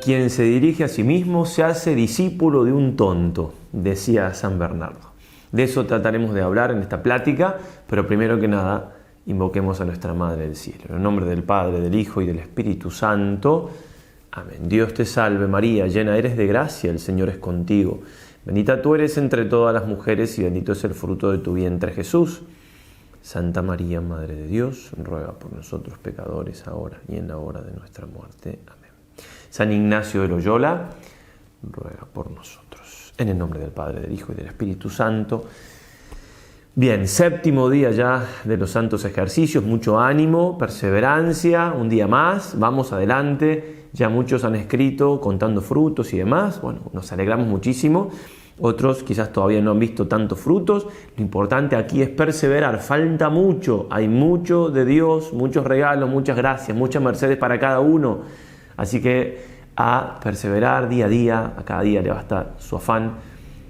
quien se dirige a sí mismo se hace discípulo de un tonto, decía San Bernardo. De eso trataremos de hablar en esta plática, pero primero que nada, invoquemos a nuestra Madre del Cielo. En el nombre del Padre, del Hijo y del Espíritu Santo. Amén. Dios te salve María, llena eres de gracia, el Señor es contigo. Bendita tú eres entre todas las mujeres y bendito es el fruto de tu vientre Jesús. Santa María, Madre de Dios, ruega por nosotros pecadores, ahora y en la hora de nuestra muerte. Amén. San Ignacio de Loyola, ruega por nosotros. En el nombre del Padre, del Hijo y del Espíritu Santo. Bien, séptimo día ya de los santos ejercicios, mucho ánimo, perseverancia, un día más, vamos adelante, ya muchos han escrito contando frutos y demás, bueno, nos alegramos muchísimo, otros quizás todavía no han visto tantos frutos, lo importante aquí es perseverar, falta mucho, hay mucho de Dios, muchos regalos, muchas gracias, muchas mercedes para cada uno, así que a perseverar día a día, a cada día le basta su afán,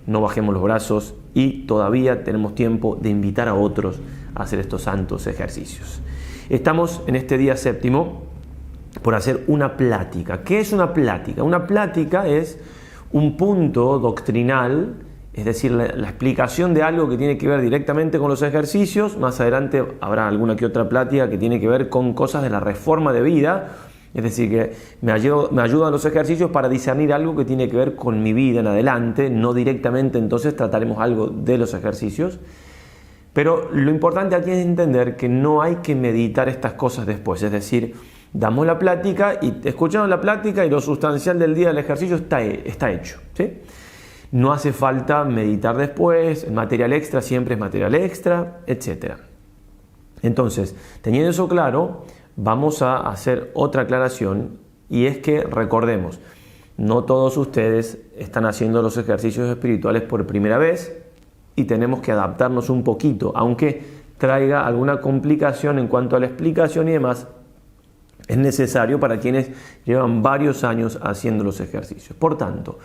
no bajemos los brazos y todavía tenemos tiempo de invitar a otros a hacer estos santos ejercicios. Estamos en este día séptimo por hacer una plática. ¿Qué es una plática? Una plática es un punto doctrinal, es decir, la explicación de algo que tiene que ver directamente con los ejercicios. Más adelante habrá alguna que otra plática que tiene que ver con cosas de la reforma de vida. Es decir, que me ayudan los ejercicios para discernir algo que tiene que ver con mi vida en adelante, no directamente, entonces trataremos algo de los ejercicios. Pero lo importante aquí es entender que no hay que meditar estas cosas después, es decir, damos la plática y escuchamos la plática y lo sustancial del día del ejercicio está hecho, ¿sí? No hace falta meditar después, el material extra siempre es material extra, etc. Entonces, teniendo eso claro, vamos a hacer otra aclaración y es que recordemos, no todos ustedes están haciendo los ejercicios espirituales por primera vez y tenemos que adaptarnos un poquito, aunque traiga alguna complicación en cuanto a la explicación y demás, es necesario para quienes llevan varios años haciendo los ejercicios. Por tanto,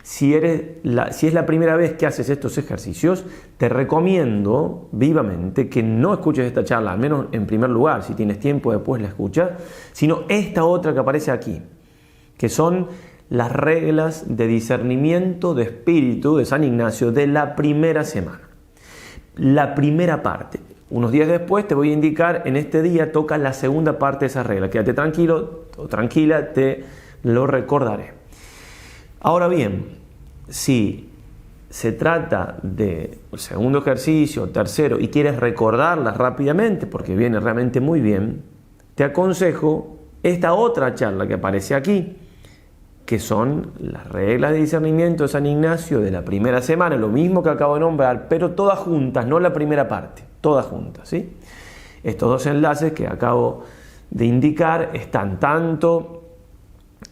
si es la primera vez que haces estos ejercicios, te recomiendo vivamente que no escuches esta charla, al menos en primer lugar, si tienes tiempo después la escuchas, sino esta otra que aparece aquí, que son las reglas de discernimiento de espíritu de San Ignacio de la primera semana. La primera parte. Unos días después te voy a indicar, en este día toca la segunda parte de esa regla. Quédate tranquilo o tranquila, te lo recordaré. Ahora bien, si se trata de segundo ejercicio, tercero, y quieres recordarlas rápidamente, porque viene realmente muy bien, te aconsejo esta otra charla que aparece aquí, que son las reglas de discernimiento de San Ignacio de la primera semana, lo mismo que acabo de nombrar, pero todas juntas, no la primera parte, todas juntas, ¿sí? Estos dos enlaces que acabo de indicar están tanto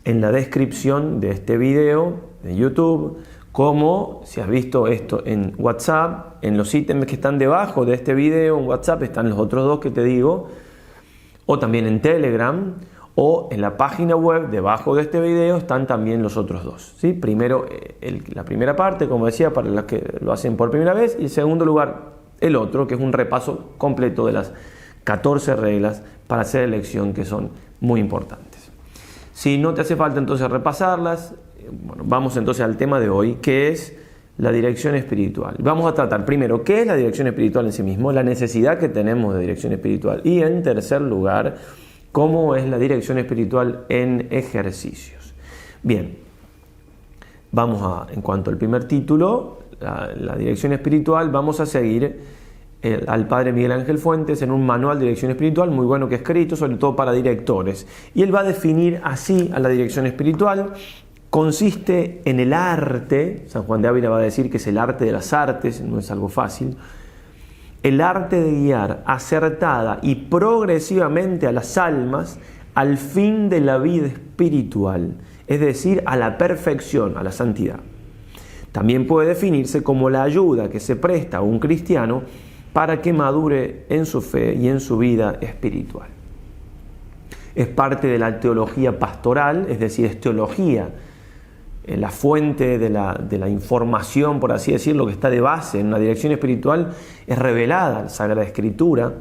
en la descripción de este video de YouTube, como si has visto esto en WhatsApp, en los ítems que están debajo de este video en WhatsApp están los otros dos que te digo, o también en Telegram, o en la página web debajo de este video están también los otros dos, ¿sí? Primero la primera parte, como decía, para los que lo hacen por primera vez, y en segundo lugar el otro, que es un repaso completo de las 14 reglas para hacer elección, que son muy importantes. Si no te hace falta entonces repasarlas, bueno, vamos entonces al tema de hoy, que es la dirección espiritual. Vamos a tratar primero qué es la dirección espiritual en sí mismo, la necesidad que tenemos de dirección espiritual, y en tercer lugar, cómo es la dirección espiritual en ejercicios. Bien, en cuanto al primer título, la dirección espiritual, vamos a seguir al padre Miguel Ángel Fuentes en un manual de dirección espiritual muy bueno que ha escrito, sobre todo para directores, y él va a definir así a la dirección espiritual. Consiste en el arte, San Juan de Ávila va a decir que es el arte de las artes, no es algo fácil, el arte de guiar acertada y progresivamente a las almas al fin de la vida espiritual, es decir, a la perfección, a la santidad. También puede definirse como la ayuda que se presta a un cristiano para que madure en su fe y en su vida espiritual. Es parte de la teología pastoral, es decir, es teología, la fuente de la información, por así decirlo, que está de base en una dirección espiritual, es revelada en la Sagrada Escritura.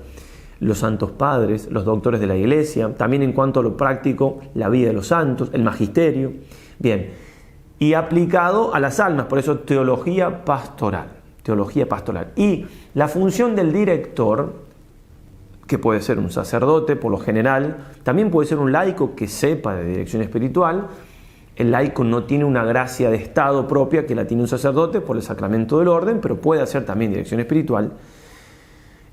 los santos padres, los doctores de la Iglesia, también en cuanto a lo práctico, la vida de los santos, el magisterio. Bien, y aplicado a las almas, por eso teología pastoral. Y la función del director, que puede ser un sacerdote por lo general, también puede ser un laico que sepa de dirección espiritual. El laico no tiene una gracia de estado propia que la tiene un sacerdote por el sacramento del orden, pero puede hacer también dirección espiritual.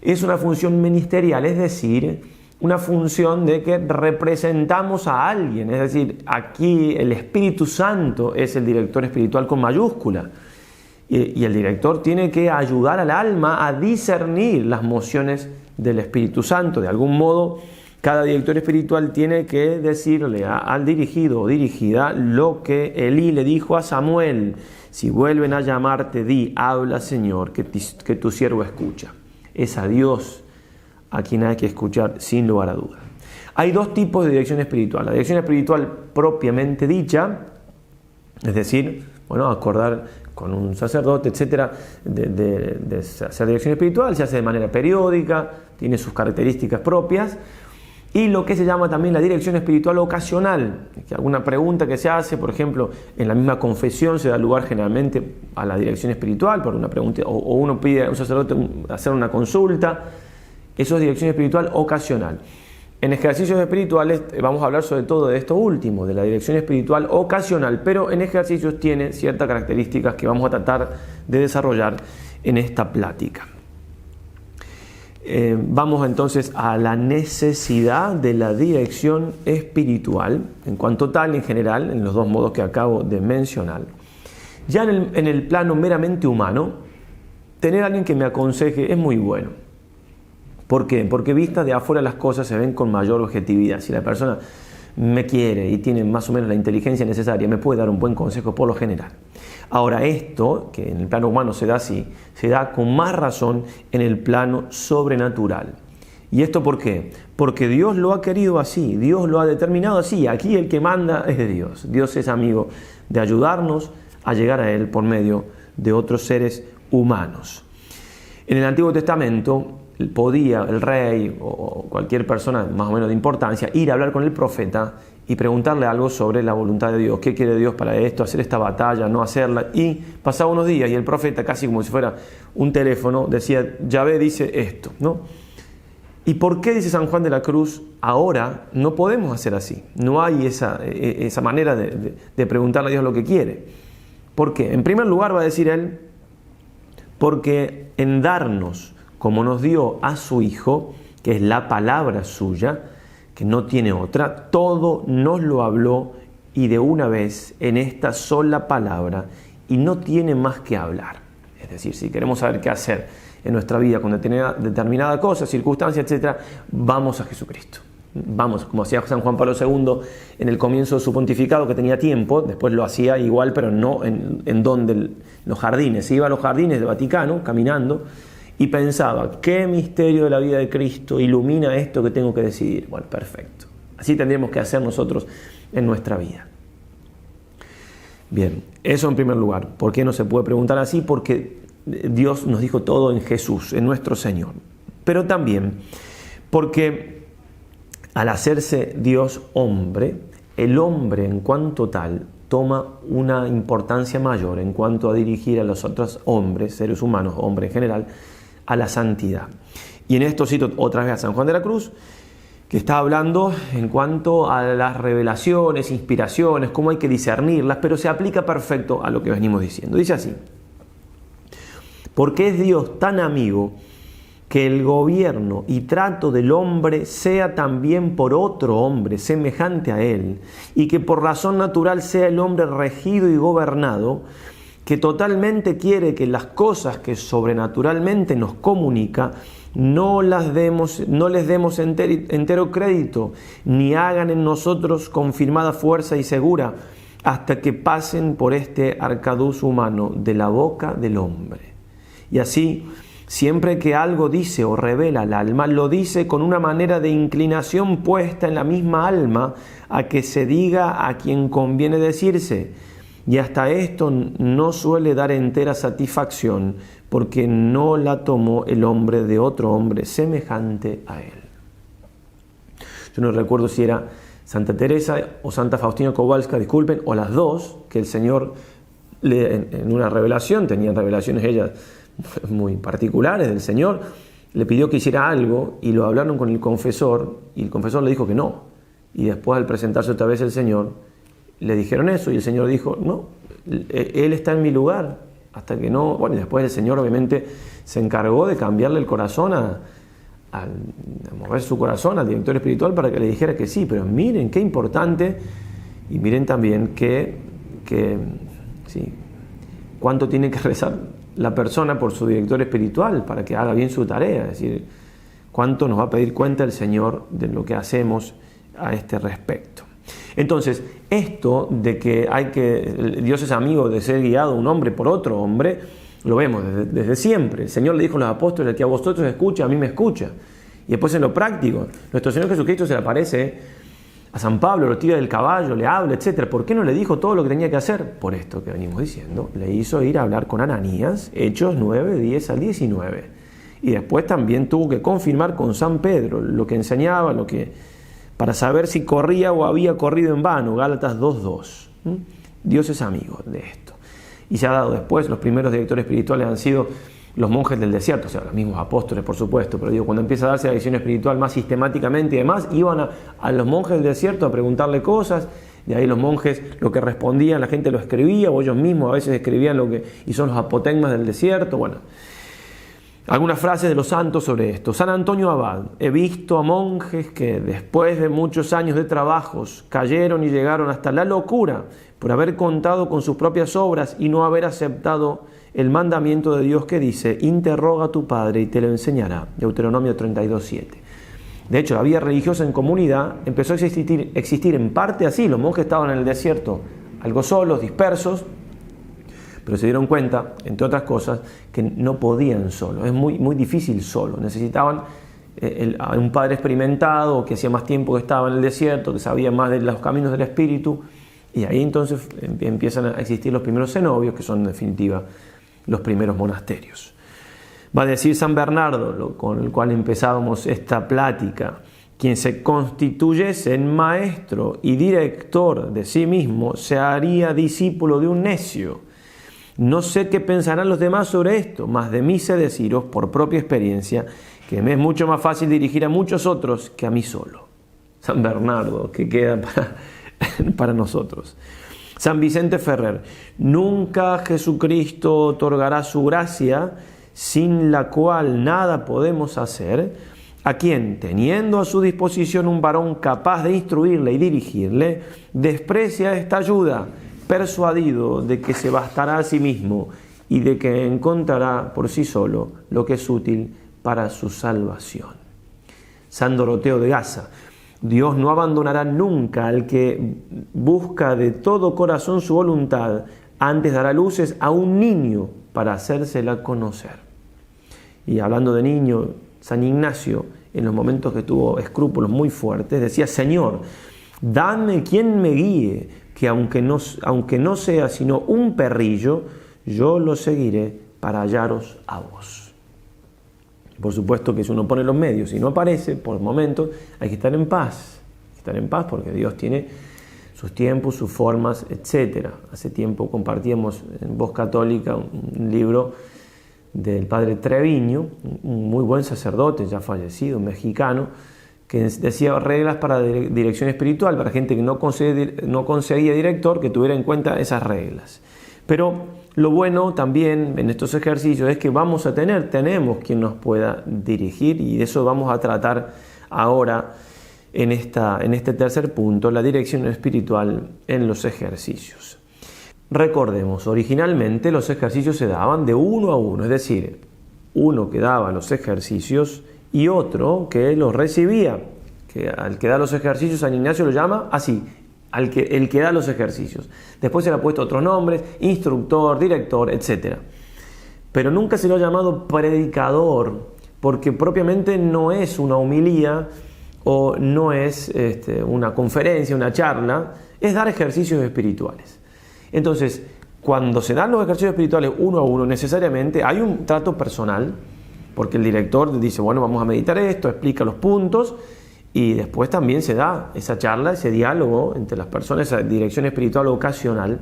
Es una función ministerial, es decir, una función de que representamos a alguien, es decir, aquí el Espíritu Santo es el director espiritual con mayúscula, y el director tiene que ayudar al alma a discernir las mociones del Espíritu Santo. De algún modo, cada director espiritual tiene que decirle al dirigido o dirigida lo que Elí le dijo a Samuel: si vuelven a llamarte, di, habla, Señor, que tu siervo escucha. Es a Dios a quien hay que escuchar sin lugar a duda. Hay dos tipos de dirección espiritual. La dirección espiritual propiamente dicha, es decir, acordar con un sacerdote, etcétera, de hacer dirección espiritual, se hace de manera periódica, tiene sus características propias. Y lo que se llama también la dirección espiritual ocasional, que alguna pregunta que se hace, por ejemplo, en la misma confesión se da lugar generalmente a la dirección espiritual por una pregunta, o uno pide a un sacerdote hacer una consulta. Eso es dirección espiritual ocasional. En ejercicios espirituales vamos a hablar sobre todo de esto último, de la dirección espiritual ocasional, pero en ejercicios tiene ciertas características que vamos a tratar de desarrollar en esta plática. Vamos entonces a la necesidad de la dirección espiritual, en cuanto tal, en general, en los dos modos que acabo de mencionar. Ya en el plano meramente humano, tener a alguien que me aconseje es muy bueno. ¿Por qué? Porque vistas de afuera las cosas se ven con mayor objetividad. Si la persona me quiere y tiene más o menos la inteligencia necesaria, me puede dar un buen consejo por lo general. Ahora, esto, que en el plano humano se da así, se da con más razón en el plano sobrenatural. ¿Y esto por qué? Porque Dios lo ha querido así, Dios lo ha determinado así. Aquí el que manda es de Dios. Dios es amigo de ayudarnos a llegar a Él por medio de otros seres humanos. En el Antiguo Testamento podía el rey o cualquier persona más o menos de importancia ir a hablar con el profeta y preguntarle algo sobre la voluntad de Dios. ¿Qué quiere Dios para esto? ¿Hacer esta batalla? ¿No hacerla? Y pasaba unos días y el profeta, casi como si fuera un teléfono, decía: Yahvé dice esto, ¿no? ¿Y por qué, dice San Juan de la Cruz, ahora no podemos hacer así? No hay esa manera de preguntarle a Dios lo que quiere. ¿Por qué? En primer lugar, va a decir él, porque en darnos, como nos dio a su Hijo, que es la palabra suya, que no tiene otra, todo nos lo habló y de una vez en esta sola palabra, y no tiene más que hablar. Es decir, si queremos saber qué hacer en nuestra vida con determinada cosa, circunstancia, etc., vamos a Jesucristo. Vamos, como hacía San Juan Pablo II en el comienzo de su pontificado, que tenía tiempo, después lo hacía igual, pero no en los jardines. Se iba a los jardines del Vaticano, caminando, y pensaba: ¿qué misterio de la vida de Cristo ilumina esto que tengo que decidir? Bueno, perfecto. Así tendríamos que hacer nosotros en nuestra vida. Bien, eso en primer lugar. ¿Por qué no se puede preguntar así? Porque Dios nos dijo todo en Jesús, en nuestro Señor. Pero también porque al hacerse Dios hombre, el hombre en cuanto tal toma una importancia mayor en cuanto a dirigir a los otros hombres, seres humanos, hombres en general, a la santidad. Y en esto cito otra vez a San Juan de la Cruz, que está hablando en cuanto a las revelaciones, inspiraciones, cómo hay que discernirlas, pero se aplica perfecto a lo que venimos diciendo. Dice así: porque es Dios tan amigo que el gobierno y trato del hombre sea también por otro hombre semejante a él, y que por razón natural sea el hombre regido y gobernado, que totalmente quiere que las cosas que sobrenaturalmente nos comunica no les demos entero crédito, ni hagan en nosotros confirmada fuerza y segura, hasta que pasen por este arcaduz humano de la boca del hombre. Y así, siempre que algo dice o revela al alma, lo dice con una manera de inclinación puesta en la misma alma a que se diga a quien conviene decirse, y hasta esto no suele dar entera satisfacción, porque no la tomó el hombre de otro hombre semejante a él. Yo no recuerdo si era Santa Teresa o Santa Faustina Kowalska, disculpen, o las dos, que el Señor en una revelación, tenían revelaciones ellas muy particulares del Señor, le pidió que hiciera algo y lo hablaron con el confesor y el confesor le dijo que no. Y después, al presentarse otra vez el Señor, le dijeron eso y el Señor dijo, no, Él está en mi lugar, hasta que no. Bueno, y después el Señor obviamente se encargó de cambiarle el corazón, a mover su corazón al director espiritual para que le dijera que sí. Pero miren qué importante, y miren también que sí, cuánto tiene que rezar la persona por su director espiritual para que haga bien su tarea. Es decir, cuánto nos va a pedir cuenta el Señor de lo que hacemos a este respecto. Entonces, esto de que Dios es amigo de ser guiado un hombre por otro hombre, lo vemos desde siempre. El Señor le dijo a los apóstoles que a vosotros escucha, a mí me escucha. Y después en lo práctico, nuestro Señor Jesucristo se le aparece a San Pablo, lo tira del caballo, le habla, etc. ¿Por qué no le dijo todo lo que tenía que hacer? Por esto que venimos diciendo, le hizo ir a hablar con Ananías, Hechos 9, 10 al 19. Y después también tuvo que confirmar con San Pedro lo que enseñaba, para saber si corría o había corrido en vano, Gálatas 2:2. Dios es amigo de esto. Y se ha dado después, los primeros directores espirituales han sido los monjes del desierto, o sea, los mismos apóstoles, por supuesto, pero digo, cuando empieza a darse la visión espiritual más sistemáticamente y demás, iban a los monjes del desierto a preguntarle cosas, y ahí los monjes lo que respondían, la gente lo escribía, o ellos mismos a veces escribían y son los apotegmas del desierto. Bueno, algunas frases de los santos sobre esto. San Antonio Abad: he visto a monjes que después de muchos años de trabajos cayeron y llegaron hasta la locura por haber contado con sus propias obras y no haber aceptado el mandamiento de Dios que dice: interroga a tu padre y te lo enseñará. Deuteronomio 32:7. De hecho, la vida religiosa en comunidad empezó a existir en parte así. Los monjes estaban en el desierto algo solos, dispersos, pero se dieron cuenta, entre otras cosas, que no podían solos. Es muy, muy difícil solo. Necesitaban a un padre experimentado, que hacía más tiempo que estaba en el desierto, que sabía más de los caminos del espíritu. Y ahí entonces empiezan a existir los primeros cenobios, que son en definitiva los primeros monasterios. Va a decir San Bernardo, con el cual empezábamos esta plática: quien se constituyese en maestro y director de sí mismo se haría discípulo de un necio. No sé qué pensarán los demás sobre esto, mas de mí sé deciros por propia experiencia que me es mucho más fácil dirigir a muchos otros que a mí solo. San Bernardo, que queda para nosotros. San Vicente Ferrer: nunca Jesucristo otorgará su gracia, sin la cual nada podemos hacer, a quien, teniendo a su disposición un varón capaz de instruirle y dirigirle, desprecia esta ayuda, persuadido de que se bastará a sí mismo y de que encontrará por sí solo lo que es útil para su salvación. San Doroteo de Gaza: Dios no abandonará nunca al que busca de todo corazón su voluntad, antes dará luces a un niño para hacérsela conocer. Y hablando de niño, San Ignacio, en los momentos que tuvo escrúpulos muy fuertes, decía: Señor, dame quien me guíe, que aunque no sea sino un perrillo, yo lo seguiré para hallaros a vos. Por supuesto que si uno pone los medios y no aparece, por momentos, hay que estar en paz. Porque Dios tiene sus tiempos, sus formas, etc. Hace tiempo compartíamos en Voz Católica un libro del padre Treviño, un muy buen sacerdote, ya fallecido, un mexicano, que decía reglas para dirección espiritual, para gente que no conseguía director, que tuviera en cuenta esas reglas. Pero lo bueno también en estos ejercicios es que tenemos quien nos pueda dirigir, y de eso vamos a tratar ahora en este tercer punto, la dirección espiritual en los ejercicios. Recordemos, originalmente los ejercicios se daban de uno a uno, es decir, uno que daba los ejercicios y otro que los recibía. Que al que da los ejercicios, San Ignacio lo llama así: el que da los ejercicios. Después se le ha puesto otros nombres: instructor, director, etc. Pero nunca se lo ha llamado predicador, porque propiamente no es una homilía o no es una conferencia, una charla, es dar ejercicios espirituales. Entonces, cuando se dan los ejercicios espirituales uno a uno, necesariamente hay un trato personal, porque el director dice, bueno, vamos a meditar esto, explica los puntos, y después también se da esa charla, ese diálogo entre las personas, esa dirección espiritual ocasional,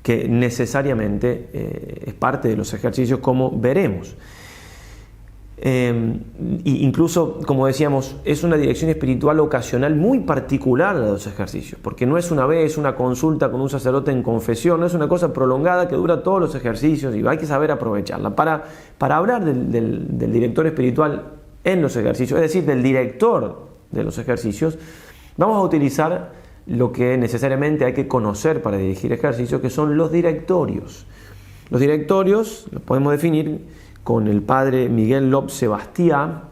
que necesariamente es parte de los ejercicios, como veremos. Incluso, como decíamos, es una dirección espiritual ocasional muy particular de los ejercicios, porque no es una vez una consulta con un sacerdote en confesión, no es una cosa prolongada que dura todos los ejercicios y hay que saber aprovecharla. Para hablar del director espiritual en los ejercicios, es decir, del director de los ejercicios, vamos a utilizar lo que necesariamente hay que conocer para dirigir ejercicios, que son los directorios. Los directorios los podemos definir con el padre Miguel Lob Sebastián,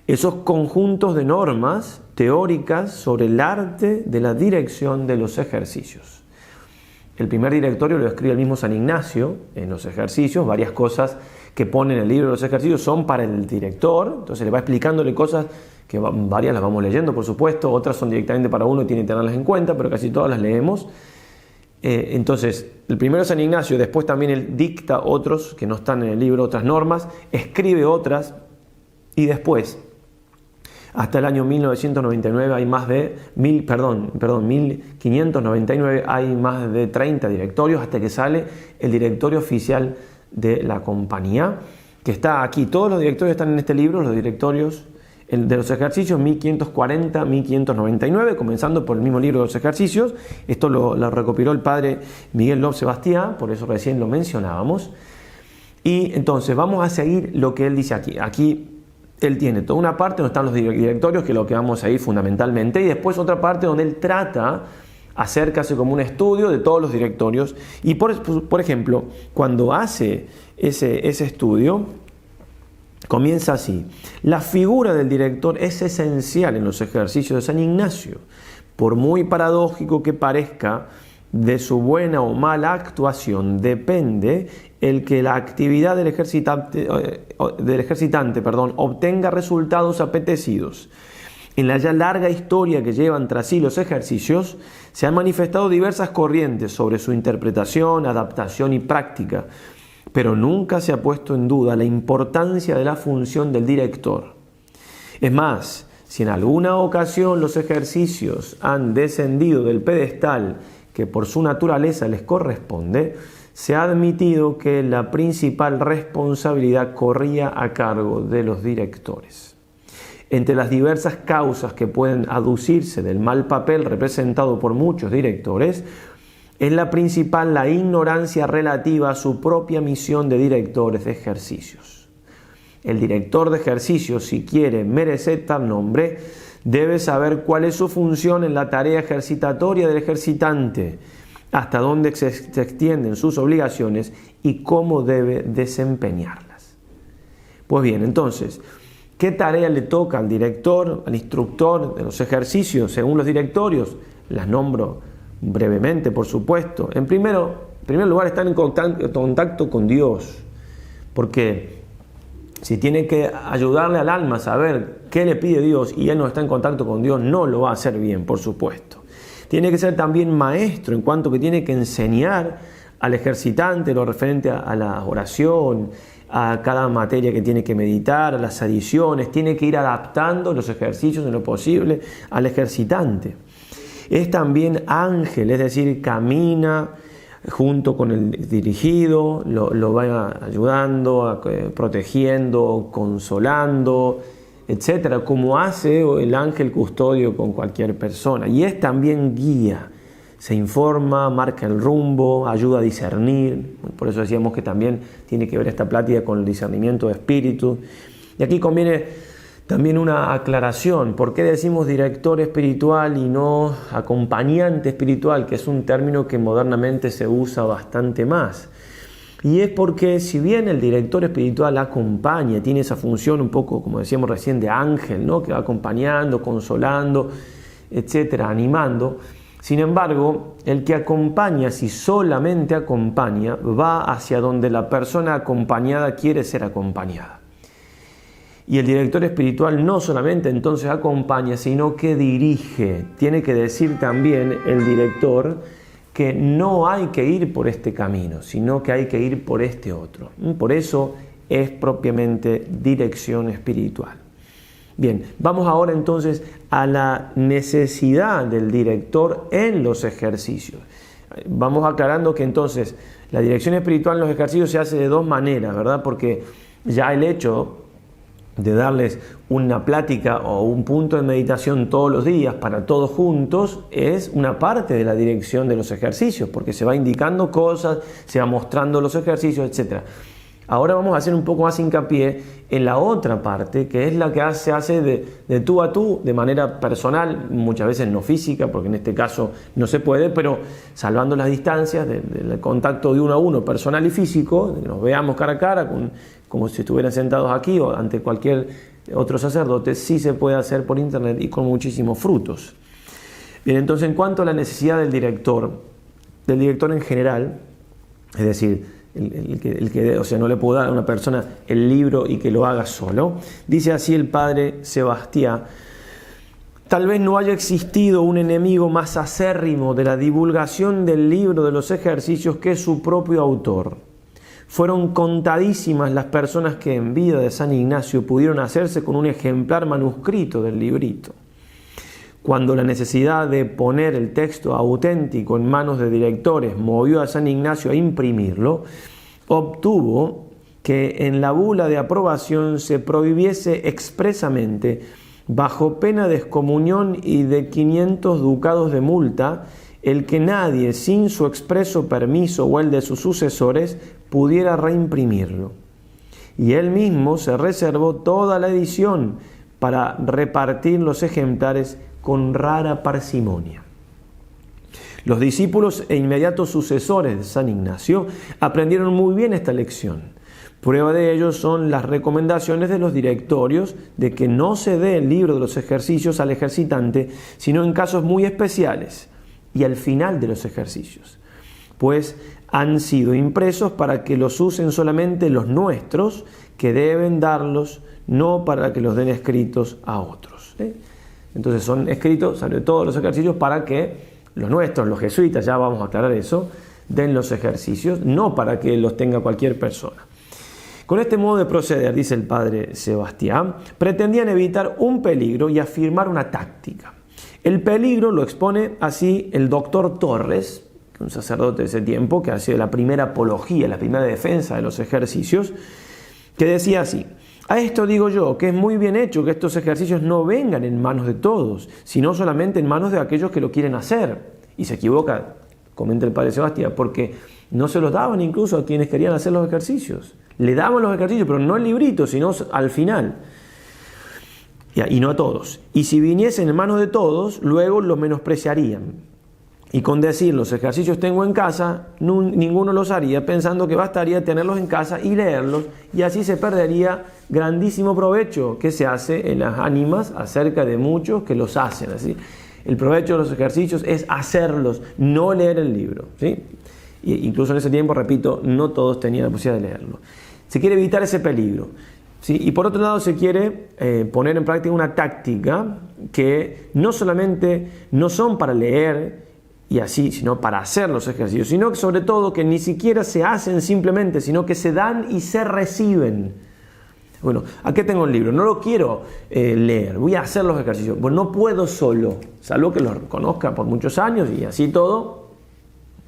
esos conjuntos de normas teóricas sobre el arte de la dirección de los ejercicios. El primer directorio lo escribe el mismo San Ignacio en los ejercicios. Varias cosas que pone en el libro de los ejercicios son para el director, entonces le va explicándole cosas que varias las vamos leyendo, por supuesto, otras son directamente para uno y tiene que tenerlas en cuenta, pero casi todas las leemos. Entonces, el primero es San Ignacio, después también él dicta otros que no están en el libro, otras normas, escribe otras, y después, hasta el año 1999 hay más de 1599 hay más de 30 directorios, hasta que sale el directorio oficial de la compañía, que está aquí. Todos los directorios están en este libro, los directorios de los ejercicios 1540, 1599, comenzando por el mismo libro de los ejercicios. Esto lo recopiló el padre Miguel Lob Sebastián, por eso recién lo mencionábamos. Y entonces vamos a seguir lo que él dice aquí. Aquí él tiene toda una parte donde están los directorios, que es lo que vamos a ir fundamentalmente, y después otra parte donde él trata, acércase como un estudio de todos los directorios. Y por ejemplo, cuando hace ese estudio, comienza así: la figura del director es esencial en los ejercicios de San Ignacio. Por muy paradójico que parezca, de su buena o mala actuación depende el que la actividad del ejercitante obtenga resultados apetecidos. En la ya larga historia que llevan tras sí los ejercicios, se han manifestado diversas corrientes sobre su interpretación, adaptación y práctica, pero nunca se ha puesto en duda la importancia de la función del director. Es más, si en alguna ocasión los ejercicios han descendido del pedestal que por su naturaleza les corresponde, se ha admitido que la principal responsabilidad corría a cargo de los directores. Entre las diversas causas que pueden aducirse del mal papel representado por muchos directores, es la principal la ignorancia relativa a su propia misión de directores de ejercicios. El director de ejercicios, si quiere merecer tal nombre, debe saber cuál es su función en la tarea ejercitatoria del ejercitante, hasta dónde se extienden sus obligaciones y cómo debe desempeñarlas. Pues bien, entonces, ¿qué tarea le toca al director, al instructor de los ejercicios según los directorios? Las nombro brevemente, por supuesto. En primer lugar, estar en contacto con Dios, porque si tiene que ayudarle al alma a saber qué le pide Dios y él no está en contacto con Dios, no lo va a hacer bien, por supuesto. Tiene que ser también maestro, en cuanto que tiene que enseñar al ejercitante lo referente a la oración, a cada materia que tiene que meditar, a las adiciones. Tiene que ir adaptando los ejercicios en lo posible al ejercitante. Es también ángel, es decir, camina junto con el dirigido, lo va ayudando, protegiendo, consolando, etcétera, como hace el ángel custodio con cualquier persona. Y es también guía, se informa, marca el rumbo, ayuda a discernir. Por eso decíamos que también tiene que ver esta plática con el discernimiento de espíritu. Y aquí conviene también una aclaración: ¿por qué decimos director espiritual y no acompañante espiritual? Que es un término que modernamente se usa bastante más. Y es porque, si bien el director espiritual acompaña, tiene esa función un poco, como decíamos recién, de ángel, ¿no?, que va acompañando, consolando, etcétera, animando. Sin embargo, el que acompaña, si solamente acompaña, va hacia donde la persona acompañada quiere ser acompañada. Y el director espiritual no solamente entonces acompaña, sino que dirige. Tiene que decir también el director que no hay que ir por este camino, sino que hay que ir por este otro. Por eso es propiamente dirección espiritual. Bien, vamos ahora entonces a la necesidad del director en los ejercicios. Vamos aclarando que entonces la dirección espiritual en los ejercicios se hace de dos maneras, ¿verdad? Porque ya el hecho de darles una plática o un punto de meditación todos los días para todos juntos es una parte de la dirección de los ejercicios, porque se va indicando cosas, se va mostrando los ejercicios, etc. Ahora vamos a hacer un poco más hincapié en la otra parte, que es la que se hace de tú a tú, de manera personal, muchas veces no física, porque en este caso no se puede, pero salvando las distancias del contacto de uno a uno, personal y físico, de que nos veamos cara a cara, como si estuvieran sentados aquí o ante cualquier otro sacerdote, sí se puede hacer por internet y con muchísimos frutos. Bien, entonces en cuanto a la necesidad del director en general, es decir, o sea, no le puedo dar a una persona el libro y que lo haga solo. Dice así el padre Sebastián: tal vez no haya existido un enemigo más acérrimo de la divulgación del libro de los ejercicios que su propio autor. Fueron contadísimas las personas que en vida de San Ignacio pudieron hacerse con un ejemplar manuscrito del librito. Cuando la necesidad de poner el texto auténtico en manos de directores movió a San Ignacio a imprimirlo, obtuvo que en la bula de aprobación se prohibiese expresamente, bajo pena de excomunión y de 500 ducados de multa, el que nadie, sin su expreso permiso o el de sus sucesores, pudiera reimprimirlo. Y él mismo se reservó toda la edición para repartir los ejemplares con rara parsimonia. Los discípulos e inmediatos sucesores de San Ignacio aprendieron muy bien esta lección. Prueba de ello son las recomendaciones de los directorios de que no se dé el libro de los ejercicios al ejercitante, sino en casos muy especiales y al final de los ejercicios, pues han sido impresos para que los usen solamente los nuestros, que deben darlos, no para que los den escritos a otros. Entonces son escritos, sobre todo los ejercicios, para que los nuestros, los jesuitas, ya vamos a aclarar eso, den los ejercicios, no para que los tenga cualquier persona. Con este modo de proceder, dice el padre Sebastián, pretendían evitar un peligro y afirmar una táctica. El peligro lo expone así el doctor Torres, un sacerdote de ese tiempo, que ha sido la primera apología, la primera defensa de los ejercicios, que decía así: a esto digo yo, que es muy bien hecho que estos ejercicios no vengan en manos de todos, sino solamente en manos de aquellos que lo quieren hacer. Y se equivoca, comenta el padre Sebastián, porque no se los daban incluso a quienes querían hacer los ejercicios. Le daban los ejercicios, pero no el librito, sino al final. Y no a todos. Y si viniesen en manos de todos, luego los menospreciarían. Y con decir los ejercicios tengo en casa, ninguno los haría, pensando que bastaría tenerlos en casa y leerlos, y así se perdería grandísimo provecho que se hace en las ánimas acerca de muchos que los hacen. Así, el provecho de los ejercicios es hacerlos, no leer el libro, ¿sí? Incluso en ese tiempo, repito, no todos tenían la posibilidad de leerlo. Se quiere evitar ese peligro, ¿sí? Y por otro lado se quiere poner en práctica una táctica que no solamente no son para leer y así, sino para hacer los ejercicios, sino que sobre todo que ni siquiera se hacen simplemente, sino que se dan y se reciben. Bueno, aquí tengo el libro, no lo quiero leer, voy a hacer los ejercicios. Bueno, no puedo solo, salvo que los conozca por muchos años y así todo,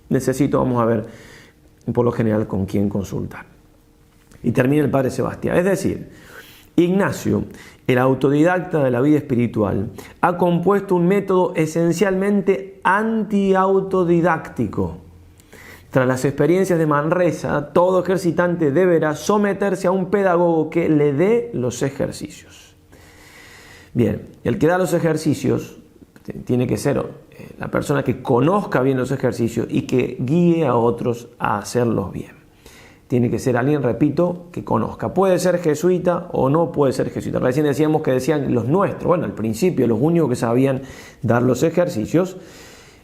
necesito, vamos a ver, por lo general con quién consultar. Y termina el padre Sebastián, es decir, Ignacio, el autodidacta de la vida espiritual, ha compuesto un método esencialmente anti-autodidáctico. Tras las experiencias de Manresa, todo ejercitante deberá someterse a un pedagogo que le dé los ejercicios. Bien, el que da los ejercicios tiene que ser la persona que conozca bien los ejercicios y que guíe a otros a hacerlos bien. Tiene que ser alguien, repito, que conozca. Puede ser jesuita o no puede ser jesuita. Recién decíamos que decían los nuestros. Bueno, al principio los únicos que sabían dar los ejercicios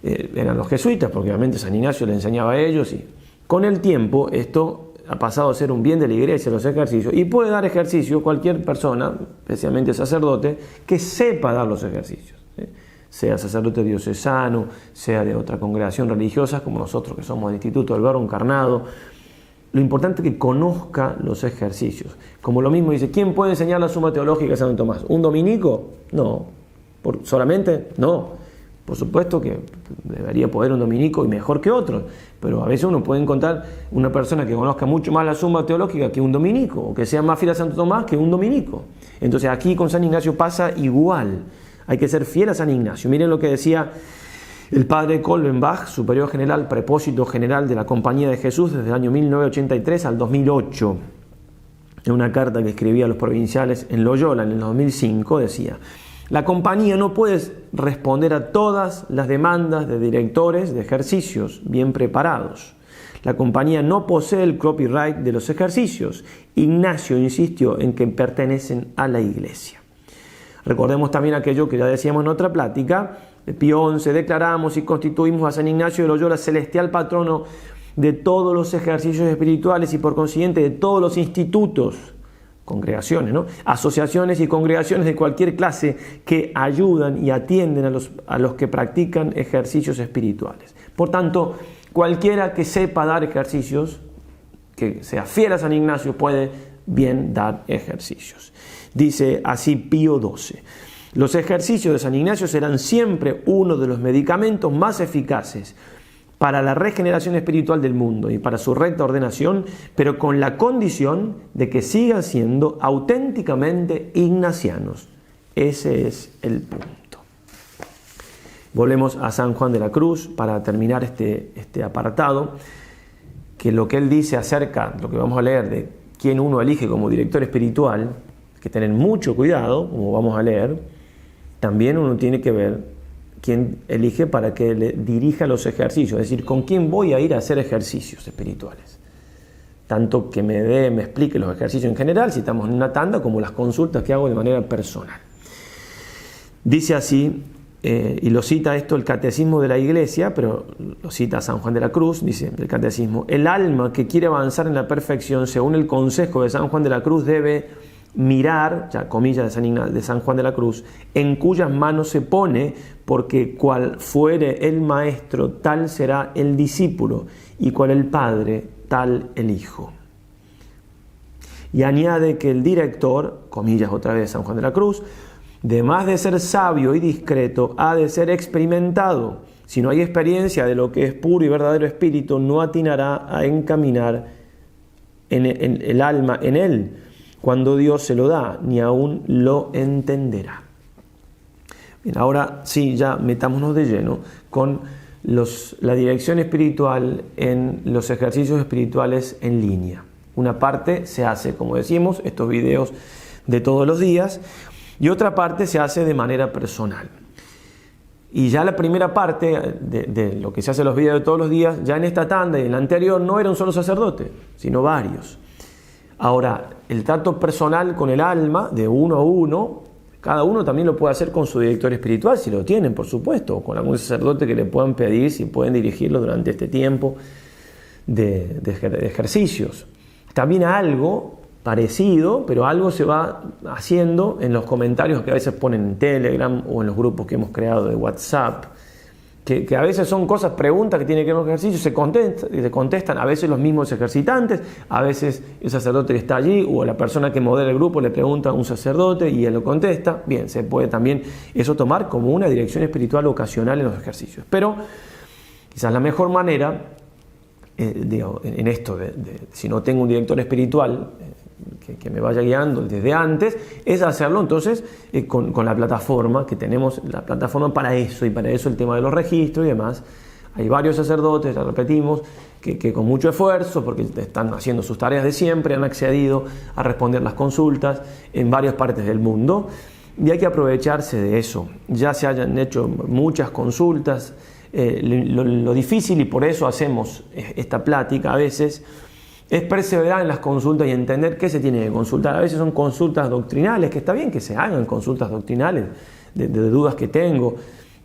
eran los jesuitas, porque obviamente San Ignacio le enseñaba a ellos. Y con el tiempo esto ha pasado a ser un bien de la iglesia, los ejercicios. Y puede dar ejercicio cualquier persona, especialmente sacerdote, que sepa dar los ejercicios, ¿sí? sea sacerdote diocesano, sea de otra congregación religiosa, como nosotros que somos del Instituto del Verbo Encarnado. Lo importante es que conozca los ejercicios. Como lo mismo dice, ¿quién puede enseñar la Suma Teológica de Santo Tomás? ¿Un dominico? No. ¿Solamente? No. Por supuesto que debería poder un dominico y mejor que otros, pero a veces uno puede encontrar una persona que conozca mucho más la Suma Teológica que un dominico, o que sea más fiel a Santo Tomás que un dominico. Entonces aquí con San Ignacio pasa igual. Hay que ser fiel a San Ignacio. Miren lo que decía el padre Kolbenbach, superior general, prepósito general de la Compañía de Jesús desde el año 1983 al 2008. En una carta que escribía a los provinciales en Loyola en el 2005 decía: la compañía no puede responder a todas las demandas de directores de ejercicios bien preparados. La compañía no posee el copyright de los ejercicios. Ignacio insistió en que pertenecen a la Iglesia. Recordemos también aquello que ya decíamos en otra plática. De Pío XI declaramos y constituimos a San Ignacio de Loyola celestial patrono de todos los ejercicios espirituales y por consiguiente de todos los institutos, congregaciones, ¿no? Asociaciones y congregaciones de cualquier clase que ayudan y atienden a los que practican ejercicios espirituales. Por tanto, cualquiera que sepa dar ejercicios, que sea fiel a San Ignacio, puede bien dar ejercicios. Dice así Pío XII: los ejercicios de San Ignacio serán siempre uno de los medicamentos más eficaces para la regeneración espiritual del mundo y para su recta ordenación, pero con la condición de que sigan siendo auténticamente ignacianos. Ese es el punto. Volvemos a San Juan de la Cruz para terminar este apartado, que lo que él dice acerca, lo que vamos a leer, de quién uno elige como director espiritual, hay que tener mucho cuidado, como vamos a leer. También uno tiene que ver quién elige para que le dirija los ejercicios, es decir, con quién voy a ir a hacer ejercicios espirituales. Tanto que me explique los ejercicios en general, si estamos en una tanda, como las consultas que hago de manera personal. Dice así, y lo cita esto el Catecismo de la Iglesia, pero lo cita San Juan de la Cruz, dice el Catecismo: el alma que quiere avanzar en la perfección, según el consejo de San Juan de la Cruz, debe mirar, ya comillas de San Juan de la Cruz, en cuyas manos se pone, porque cual fuere el maestro, tal será el discípulo, y cual el padre, tal el hijo. Y añade que el director, comillas otra vez San Juan de la Cruz, además de ser sabio y discreto, ha de ser experimentado. Si no hay experiencia de lo que es puro y verdadero espíritu, no atinará a encaminar en el alma en él, cuando Dios se lo da, ni aún lo entenderá. Bien, ahora sí, ya metámonos de lleno con la dirección espiritual en los ejercicios espirituales en línea. Una parte se hace, como decimos, estos videos de todos los días, y otra parte se hace de manera personal. Y ya la primera parte de lo que se hace los videos de todos los días, ya en esta tanda y en la anterior, no era un solo sacerdote, sino varios. Ahora, el trato personal con el alma, de uno a uno, cada uno también lo puede hacer con su director espiritual, si lo tienen, por supuesto, o con algún sacerdote que le puedan pedir si pueden dirigirlo durante este tiempo de ejercicios. También algo parecido, pero algo se va haciendo en los comentarios que a veces ponen en Telegram o en los grupos que hemos creado de WhatsApp, que a veces son cosas, preguntas que tienen que ver con ejercicios, se contestan a veces los mismos ejercitantes, a veces el sacerdote que está allí o la persona que modela el grupo le pregunta a un sacerdote y él lo contesta. Bien, se puede también eso tomar como una dirección espiritual ocasional en los ejercicios. Pero quizás la mejor manera, en esto, si no tengo un director espiritual que me vaya guiando desde antes, es hacerlo entonces con la plataforma que tenemos, la plataforma para eso, y para eso el tema de los registros y demás. Hay varios sacerdotes, ya repetimos, que con mucho esfuerzo, porque están haciendo sus tareas de siempre, han accedido a responder las consultas en varias partes del mundo, y hay que aprovecharse de eso. Ya se hayan hecho muchas consultas, lo difícil, y por eso hacemos esta plática a veces, es perseverar en las consultas y entender qué se tiene que consultar. A veces son consultas doctrinales, que está bien que se hagan consultas doctrinales de dudas que tengo,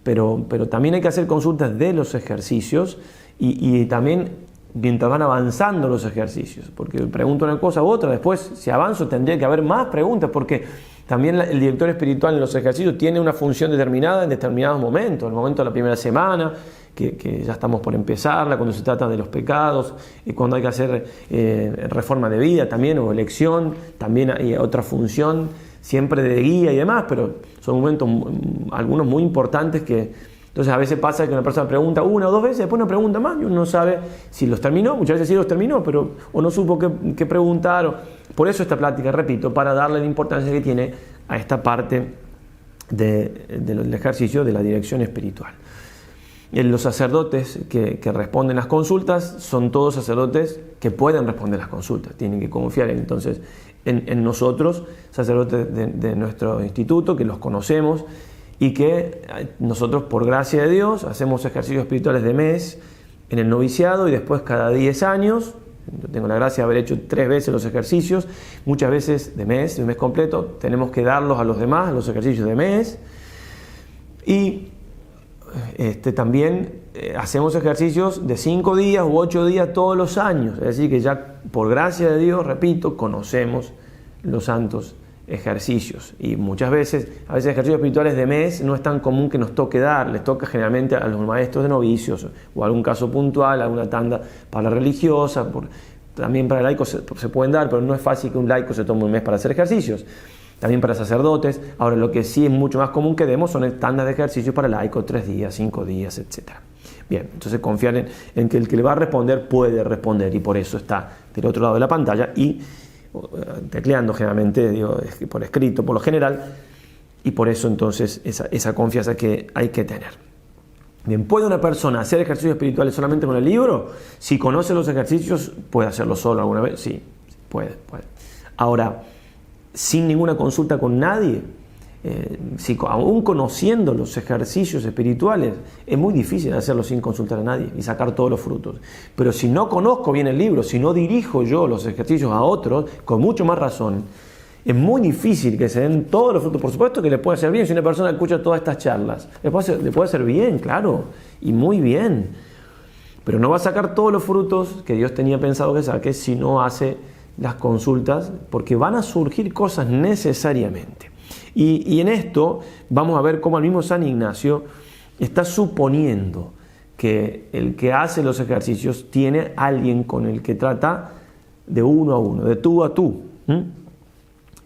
pero también hay que hacer consultas de los ejercicios y también mientras van avanzando los ejercicios, porque pregunto una cosa u otra, después si avanzo tendría que haber más preguntas, porque También el director espiritual en los ejercicios tiene una función determinada en determinados momentos. El momento de la primera semana, que ya estamos por empezarla, cuando se trata de los pecados, cuando hay que hacer reforma de vida también, o elección, también hay otra función, siempre de guía y demás, pero son momentos, algunos muy importantes que... Entonces a veces pasa que una persona pregunta una o dos veces, después no pregunta más y uno no sabe si los terminó, muchas veces sí los terminó, pero o no supo qué preguntar. Por eso esta plática, repito, para darle la importancia que tiene a esta parte del ejercicio de la dirección espiritual. Los sacerdotes que responden las consultas son todos sacerdotes que pueden responder las consultas, tienen que confiar entonces en nosotros, sacerdotes de nuestro instituto, que los conocemos, y que nosotros, por gracia de Dios, hacemos ejercicios espirituales de mes en el noviciado y después cada 10 años. Yo tengo la gracia de haber hecho 3 veces los ejercicios, muchas veces de un mes completo. Tenemos que darlos a los demás, los ejercicios de mes. Y también hacemos ejercicios de 5 días u 8 días todos los años. Es decir, que ya por gracia de Dios, repito, conocemos los santos ejercicios, y muchas veces, a veces ejercicios espirituales de mes no es tan común que nos toque dar, les toca generalmente a los maestros de novicios o algún caso puntual, alguna tanda para la religiosa, también para laicos se pueden dar, pero no es fácil que un laico se tome un mes para hacer ejercicios, también para sacerdotes. Ahora, lo que sí es mucho más común que demos son tandas de ejercicios para laicos, 3 días, 5 días, etc. Bien, entonces confiar en que el que le va a responder puede responder, y por eso está del otro lado de la pantalla y tecleando generalmente, por escrito por lo general, y por eso entonces esa confianza que hay que tener. Bien, ¿puede una persona hacer ejercicios espirituales solamente con el libro? Si conoce los ejercicios, ¿puede hacerlo solo alguna vez? Sí, puede. Ahora, sin ninguna consulta con nadie, aún conociendo los ejercicios espirituales, es muy difícil hacerlo sin consultar a nadie y sacar todos los frutos. Pero si no conozco bien el libro, si no dirijo yo los ejercicios a otros, con mucho más razón, es muy difícil que se den todos los frutos. Por supuesto que le puede hacer bien si una persona escucha todas estas charlas. Le puede hacer bien, claro, y muy bien. Pero no va a sacar todos los frutos que Dios tenía pensado que saque si no hace las consultas, porque van a surgir cosas necesariamente. Y en esto vamos a ver cómo el mismo San Ignacio está suponiendo que el que hace los ejercicios tiene alguien con el que trata de uno a uno, de tú a tú.